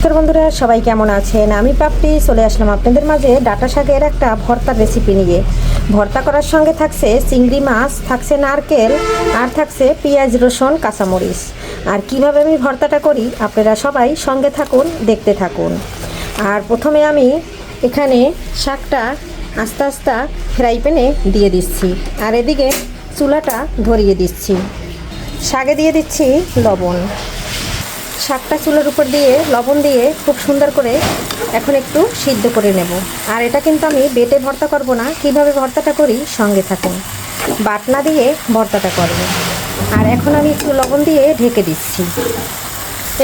বন্ধুরা সবাই কেমন আছেন? আমি পাপড়ি চলে আসলাম আপনাদের মাঝে ডাঁটা শাকের একটা ভর্তার রেসিপি নিয়ে। ভর্তা করার সঙ্গে থাকছে চিংড়ি মাছ, থাকছে নারকেল, আর থাকছে পেঁয়াজ, রসুন, কাঁচামরিচ। আর কিভাবে আমি ভর্তাটা করি আপনারা সবাই সঙ্গে থাকুন, দেখতে থাকুন। আর প্রথমে আমি এখানে শাকটা আস্তে আস্তে ফ্রাই প্যানে দিয়ে দিচ্ছি, আর এদিকে চুলাটা ধরিয়ে দিচ্ছি। শাকে দিয়ে দিচ্ছি লবণ। শাকটা চুলার উপর দিয়ে লবণ দিয়ে খুব সুন্দর করে এখন একটু সিদ্ধ করে নেব। আর এটা কিন্তু আমি বেটে ভর্তা করব না, কিভাবে ভর্তাটা করি সঙ্গে থাকুন। বাটনা দিয়ে ভর্তাটা করব। আর এখন আমি একটু লবণ দিয়ে ঢেকে দিচ্ছি।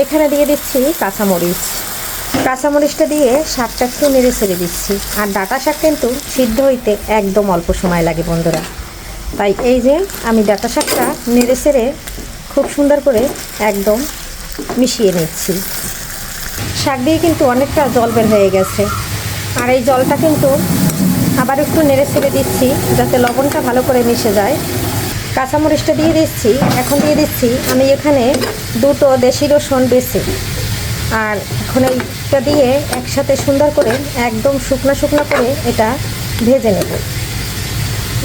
এখানে দিয়ে দিচ্ছি কাঁচামরিচ। কাঁচামরিচটা দিয়ে শাকটা একটু নেড়ে ছেড়ে দিচ্ছি। আর ডাঁটা শাক কিন্তু সিদ্ধ হইতে একদম অল্প সময় লাগে বন্ধুরা, তাই এই যে আমি ডাঁটা শাকটা নেড়ে ছেড়ে খুব সুন্দর করে একদম মিশিয়ে নিচ্ছি। শাক দিয়ে কিন্তু অনেকটা জল বের হয়ে গেছে, আর এই জলটা কিন্তু আবার একটু নেড়ে ছেড়ে দিচ্ছি যাতে লবণটা ভালো করে মিশে যায়। কাঁচামরিচটা দিয়ে দিচ্ছি। এখন দিয়ে দিচ্ছি আমি এখানে দুটো দেশি রসুন বেছে, আর এখন এইটা দিয়ে একসাথে সুন্দর করে একদম শুকনো শুকনো করে এটা ভেজে নেব।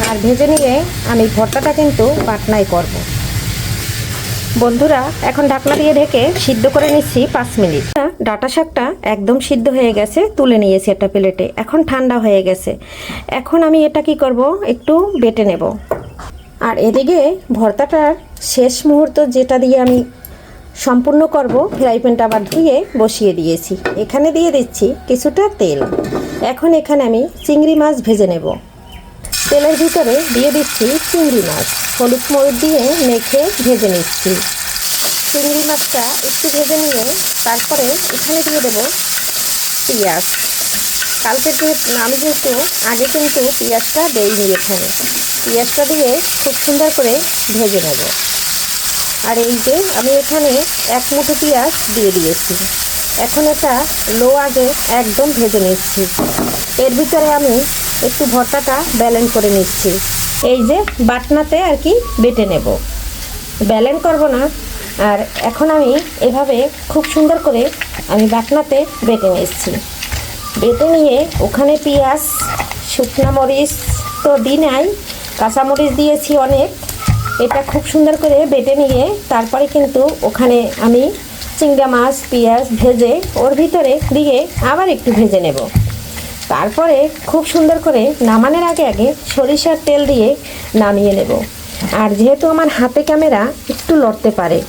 আর ভেজে নিয়ে আমি ভর্তাটা কিন্তু বাটনায় করব। বন্ধুরা এখন ঢাকনা দিয়ে ঢেকে সিদ্ধ করে নিচ্ছি 5 মিনিট। ডাঁটা শাকটা একদম সিদ্ধ হয়ে গেছে, তুলে নিয়েছি একটা প্লেটে। এখন ঠান্ডা হয়ে গেছে। এখন আমি এটা কি করব, একটু বেটে নেব। আর এদিকে ভর্তাটার শেষ মুহূর্ত যেটা দিয়ে আমি সম্পূর্ণ করব, ফ্রাই প্যানটা আবার ধুয়ে বসিয়ে দিয়েছি। এখানে দিয়ে দিচ্ছি কিছুটা তেল। এখন এখানে আমি চিংড়ি মাছ ভেজে নেব। তেলের ভিতরে দিয়ে দিচ্ছি চিংড়ি মাছ, হলুদ মরিচ দিয়ে মেখে ভেজে নিচ্ছি। চিংড়ি মাছটা একটু ভেজে নিয়ে তারপরে এখানে দিয়ে দেব পেঁয়াজ। আমি কিন্তু আগে কিন্তু পেঁয়াজটা দেইনি। এখানে পেঁয়াজটা দিয়ে খুব সুন্দর করে ভেজে নেব। আর এই যে আমি এখানে 1 মুঠো পেঁয়াজ দিয়ে দিয়েছি। এখন এটা লো আগে একদম ভেজে নিচ্ছি। এর ভিতরে আমি একটু ভর্তাটা ব্যালেন্স করে নিচ্ছি। এই যে বাটনাতে আর কি বেটে নেব, ব্যালেন্স করব না। আর এখন আমি এভাবে খুব সুন্দর করে আমি বাটনাতে বেটে নিচ্ছি। বেটে নিয়ে ওখানে পেঁয়াজ, শুকনো মরিচ তো দিই নাই, কাঁচামরিচ দিয়েছি অনেক। এটা খুব সুন্দর করে বেটে নিয়ে তারপরে কিন্তু ওখানে আমি চিংড়া মাছ, পেঁয়াজ ভেজে ওর ভিতরে দিয়ে আবার একটু ভেজে নেব। তারপরে খুব সুন্দর করে নামানোর আগে আগে সরিষার তেল দিয়ে নামিয়ে নেব। আর যেহেতু আমার হাতে ক্যামেরা একটু লড়তে পারে,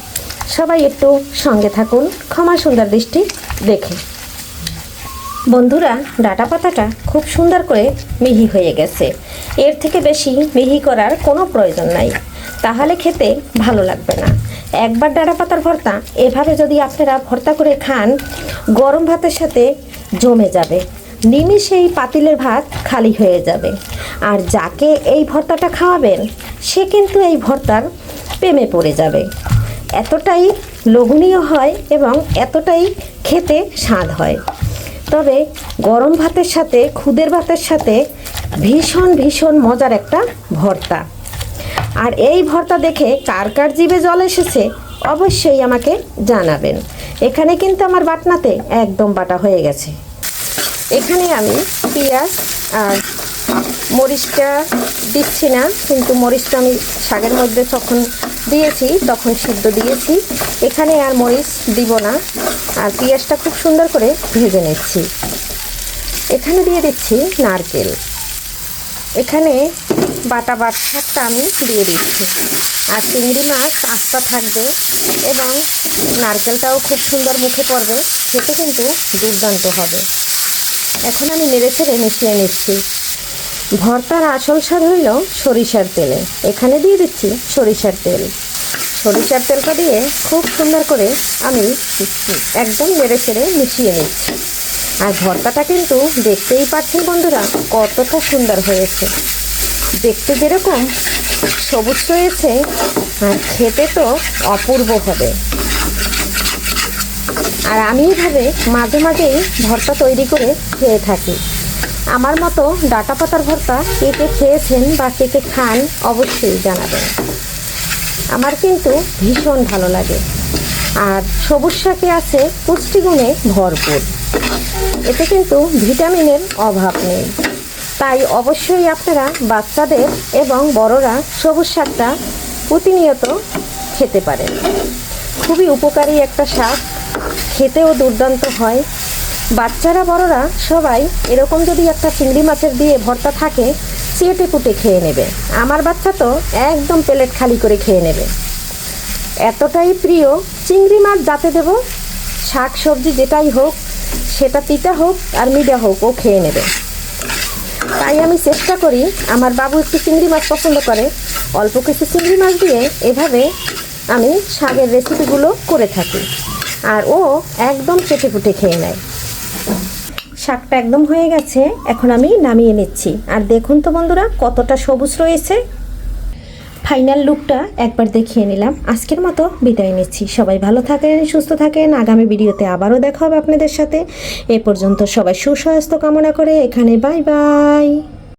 সবাই একটু সঙ্গে থাকুন, ক্ষমা সুন্দর দৃষ্টি দেখে। বন্ধুরা ডাঁটা পাতাটা খুব সুন্দর করে মিহি হয়ে গেছে। এর থেকে বেশি মিহি করার কোনো প্রয়োজন নাই, তাহলে খেতে ভালো লাগবে না। একবার ডাঁটা পাতার ভর্তা এভাবে যদি আপনারা ভর্তা করে খান, গরম ভাতের সাথে জমে যাবে। নিমিষেই পাতিলের ভাত খালি হয়ে যাবে। আর যাকে এই ভর্তাটা খাওয়াবেন সে কিন্তু এই ভর্তার প্রেমে পড়ে যাবে। এতটাই লোভনীয় হয় এবং এতটাই খেতে স্বাদ হয়। তবে গরম ভাতের সাথে, খুদের ভাতের সাথে ভীষণ ভীষণ মজার একটা ভর্তা। আর এই ভর্তা দেখে কার কার জিভে জল এসেছে অবশ্যই আমাকে জানাবেন। এখানে কিন্তু আমার বাটনাতে একদম বাটা হয়ে গেছে। এখানে আমি পেঁয়াজ আর মরিচটা দিচ্ছি না, কিন্তু মরিচটা আমি শাকের মধ্যে যখন দিয়েছি তখন সিদ্ধ দিয়েছি। এখানে আর মরিচ দিব না। আর পেঁয়াজটা খুব সুন্দর করে ভেজে নিচ্ছি। এখানে দিয়ে দিচ্ছি নারকেল। এখানে বাটা শাকটা আমি দিয়ে দিচ্ছি। আর চিংড়ি মাছ আস্তা থাকবে এবং নারকেলটাও খুব সুন্দর মুখে পড়বে, খেতে কিন্তু দুর্দান্ত হবে। এখন আমি নেড়ে চেড়ে মিশিয়ে নিচ্ছি। ভর্তার আসল স্বাদ হইল সরিষার তেলে। এখানে দিয়ে দিচ্ছি সরিষার তেল। সরিষার তেলটা দিয়ে খুব সুন্দর করে আমি একদম নেড়ে চেড়ে মিশিয়ে নিচ্ছি। আর ভর্তাটা কিন্তু দেখতেই পাচ্ছেন বন্ধুরা কতটা সুন্দর হয়েছে। দেখতে যেরকম সবুজ রয়েছে আর খেতে তো অপূর্ব হবে। আর আমি এইভাবে মাঝে মাঝেই ভর্তা তৈরি করে খেয়ে থাকি। আমার মতো ডাঁটা পাতার ভর্তা কে কে খেয়েছেন বা কে কে খান অবশ্যই জানাবেন। আমার কিন্তু ভীষণ ভালো লাগে। আর সবুজ শাকে আছে পুষ্টিগুণে ভরপুর, এতে কিন্তু ভিটামিনের অভাব নেই। তাই অবশ্যই আপনারা বাচ্চাদের এবং বড়রা সবুজ শাকটা প্রতিনিয়ত খেতে পারেন। খুবই উপকারী একটা শাক, খেতেও দুর্দান্ত হয়। বাচ্চারা বড়রা সবাই এরকম যদি একটা চিংড়ি মাছের দিয়ে ভর্তা থাকে চেটে পুটে খেয়ে নেবে। আমার বাচ্চা তো একদম প্লেট খালি করে খেয়ে নেবে, এতটাই প্রিয়। চিংড়ি মাছ যাতে দেব, শাক সবজি যেটাই হোক, সেটা তিতা হোক আর মিঠা হোক, ও খেয়ে নেবে। তাই আমি চেষ্টা করি, আমার বাবু একটু চিংড়ি মাছ পছন্দ করে, অল্প কিছু চিংড়ি মাছ দিয়ে এভাবে আমি শাকের রেসিপিগুলো করে থাকি, আর ও একদম চেটে পুটে খেয়ে নেয়। শাকটা একদম হয়ে গেছে, এখন আমি নামিয়ে নিচ্ছি। আর দেখুন তো বন্ধুরা কতটা সবুজ রয়েছে। ফাইনাল লুকটা একবার দেখিয়ে নিলাম। আজকের মতো বিদায় নিচ্ছি। সবাই ভালো থাকেন, সুস্থ থাকেন। আগামী ভিডিওতে আবারও দেখা হবে আপনাদের সাথে। এ পর্যন্ত সবাই সুস্বাস্থ্য কামনা করে এখানে বাই বাই।